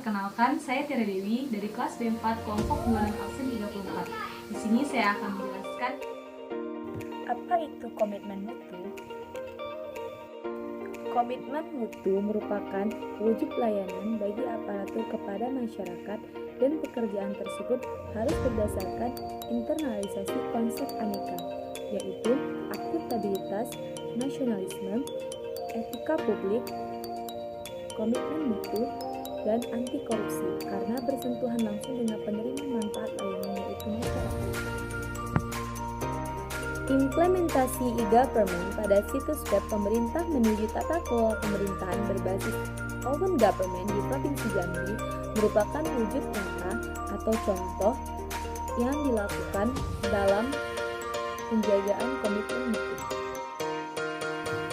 Perkenalkan, saya Tiara Dewi dari kelas B4 kelompok 26 absen 34. Di sini saya akan menjelaskan apa itu komitmen mutu. Komitmen mutu merupakan wujud pelayanan bagi aparatur kepada masyarakat dan pekerjaan tersebut harus berdasarkan internalisasi konsep aneka, yaitu akuntabilitas, nasionalisme, etika publik, komitmen mutu, dan anti korupsi karena bersentuhan langsung dengan penerima manfaat layanan yaitu masyarakat. Implementasi e-government pada situs web pemerintah menuju tata kelola pemerintahan berbasis open government di Provinsi Jambi merupakan wujud nyata atau contoh yang dilakukan dalam penjagaan komitmen mutu.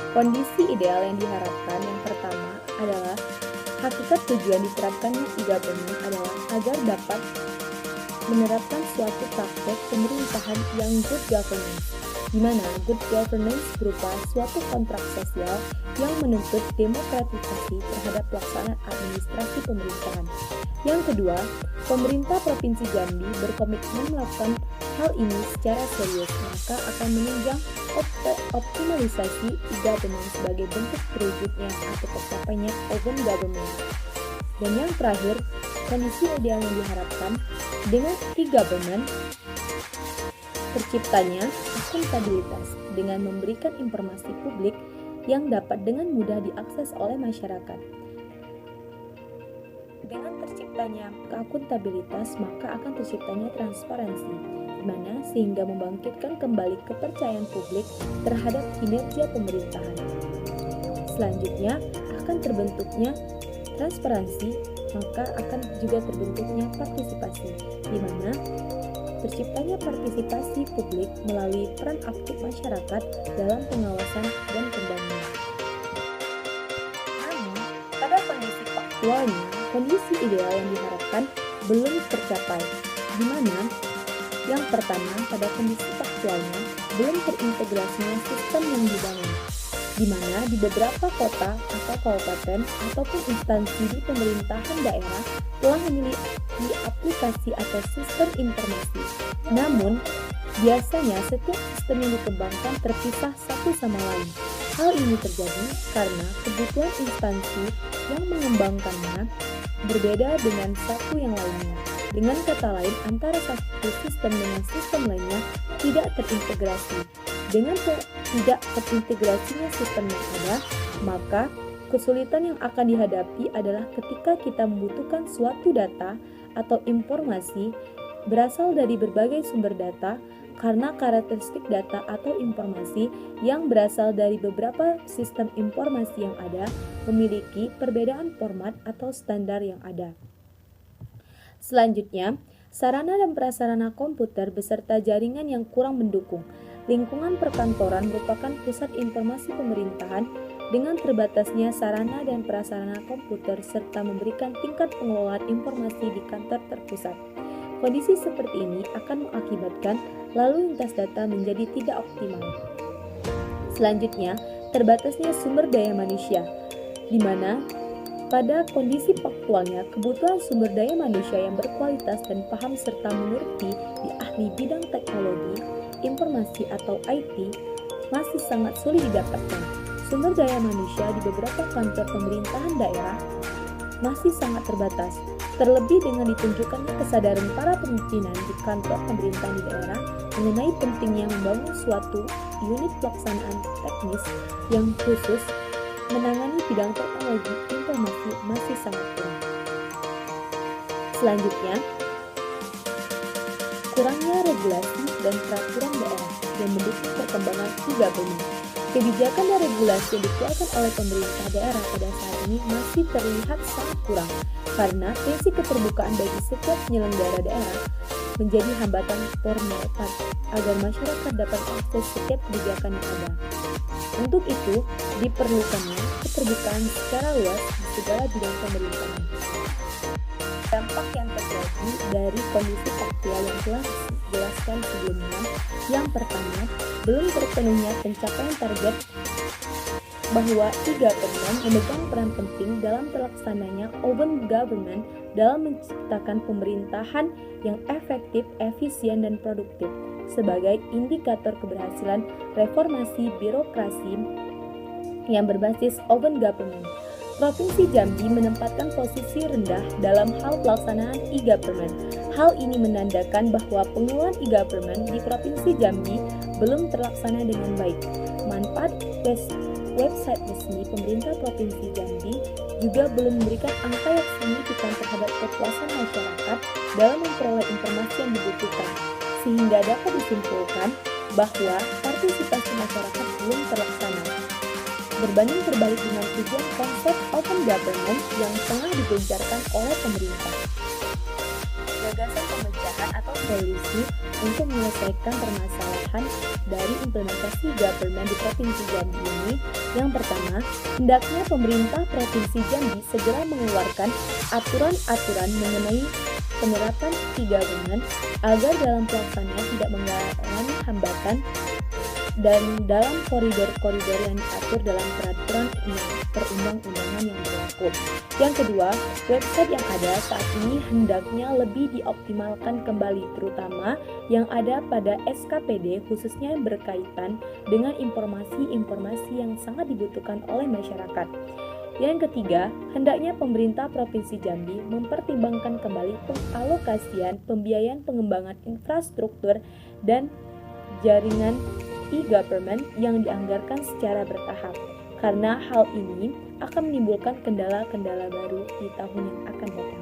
Kondisi ideal yang diharapkan yang pertama adalah hakikat tujuan diterapkannya e-government adalah agar dapat menerapkan suatu praktek pemerintahan yang good governance, di mana good governance berupa suatu kontrak sosial yang menuntut demokratisasi terhadap pelaksanaan administrasi pemerintahan. Yang kedua, pemerintah Provinsi Jambi berkomitmen melakukan hal ini secara serius, maka akan menunjang optimalisasi e-governance sebagai bentuk terwujudnya atau tercapainya open government. Dan yang terakhir, kondisi ideal yang diharapkan dengan e-government terciptanya akuntabilitas dengan memberikan informasi publik yang dapat dengan mudah diakses oleh masyarakat. Dengan terciptanya akuntabilitas, maka akan terciptanya transparansi, di mana sehingga membangkitkan kembali kepercayaan publik terhadap kinerja pemerintahan. Selanjutnya akan terbentuknya transparansi, maka akan juga terbentuknya partisipasi, di mana terciptanya partisipasi publik melalui peran aktif masyarakat dalam pengawasan dan pembangunan. Namun, pada kondisi faktualnya, kondisi ideal yang diharapkan belum tercapai, di mana yang pertama, pada kondisi faktualnya belum terintegrasinya sistem yang dibangun, di mana di beberapa kota atau kabupaten ataupun instansi di pemerintahan daerah telah memiliki aplikasi atau sistem informasi. Namun, biasanya setiap sistem yang dikembangkan terpisah satu sama lain. Hal ini terjadi karena kebutuhan instansi yang mengembangkannya berbeda dengan satu yang lainnya. Dengan kata lain, antara satu sistem dengan sistem lainnya tidak terintegrasi. Dengan tidak terintegrasinya sistem yang ada, maka kesulitan yang akan dihadapi adalah ketika kita membutuhkan suatu data atau informasi berasal dari berbagai sumber data, karena karakteristik data atau informasi yang berasal dari beberapa sistem informasi yang ada memiliki perbedaan format atau standar yang ada. Selanjutnya, sarana dan prasarana komputer beserta jaringan yang kurang mendukung. Lingkungan perkantoran merupakan pusat informasi pemerintahan dengan terbatasnya sarana dan prasarana komputer serta memberikan tingkat pengelolaan informasi di kantor terpusat. Kondisi seperti ini akan mengakibatkan lalu lintas data menjadi tidak optimal. Selanjutnya, terbatasnya sumber daya manusia, di mana pada kondisi faktualnya kebutuhan sumber daya manusia yang berkualitas dan paham serta mengerti di ahli bidang teknologi, informasi atau IT masih sangat sulit didapatkan. Sumber daya manusia di beberapa kantor pemerintahan daerah masih sangat terbatas. Terlebih dengan ditunjukkannya kesadaran para pimpinan di kantor pemerintahan di daerah mengenai pentingnya membangun suatu unit pelaksanaan teknis yang khusus menangani bidang teknologi informasi masih sangat kurang. Selanjutnya, kurangnya regulasi dan peraturan daerah yang mendukung perkembangan e-government. Kebijakan dan regulasi yang dikeluarkan oleh pemerintah daerah pada saat ini masih terlihat sangat kurang karena prinsip keterbukaan bagi setiap penyelenggara daerah menjadi hambatan formal agar masyarakat dapat akses setiap kebijakan yang ada. Untuk itu, diperlukannya keterbukaan secara luas di segala bidang pemerintahan. Dampak yang terjadi dari kondisi faktual yang telah dijelaskan sebelumnya, yang pertama, belum terpenuhnya pencapaian target bahwa e-government memegang peran penting dalam terlaksananya open government dalam menciptakan pemerintahan yang efektif, efisien, dan produktif sebagai indikator keberhasilan reformasi birokrasi yang berbasis open government. Provinsi Jambi menempatkan posisi rendah dalam hal pelaksanaan e-government. Hal ini menandakan bahwa pengelolaan e-government di Provinsi Jambi belum terlaksana dengan baik. Manfaat website resmi pemerintah Provinsi Jambi juga belum memberikan angka yang signifikan terhadap kepuasan masyarakat dalam memperoleh informasi yang dibutuhkan, sehingga dapat disimpulkan bahwa partisipasi masyarakat belum terlaksana. Berbanding terbalik dengan tujuan konsep open government yang tengah digencarkan oleh pemerintah. Gagasan pemecahan atau solusi untuk menyelesaikan permasalahan dari implementasi government di Provinsi Jambi ini, yang pertama, hendaknya pemerintah Provinsi Jambi segera mengeluarkan aturan-aturan mengenai penerapan e-government agar dalam pelaksanaan tidak mengalami hambatan dan dalam koridor-koridor yang diatur dalam peraturan perundang-undangan yang berlaku. Yang kedua, website yang ada saat ini hendaknya lebih dioptimalkan kembali, terutama yang ada pada SKPD, khususnya yang berkaitan dengan informasi-informasi yang sangat dibutuhkan oleh masyarakat. Yang ketiga, hendaknya pemerintah Provinsi Jambi mempertimbangkan kembali pengalokasian pembiayaan pengembangan infrastruktur dan jaringan e-government yang dianggarkan secara bertahap, karena hal ini akan menimbulkan kendala-kendala baru di tahun yang akan datang.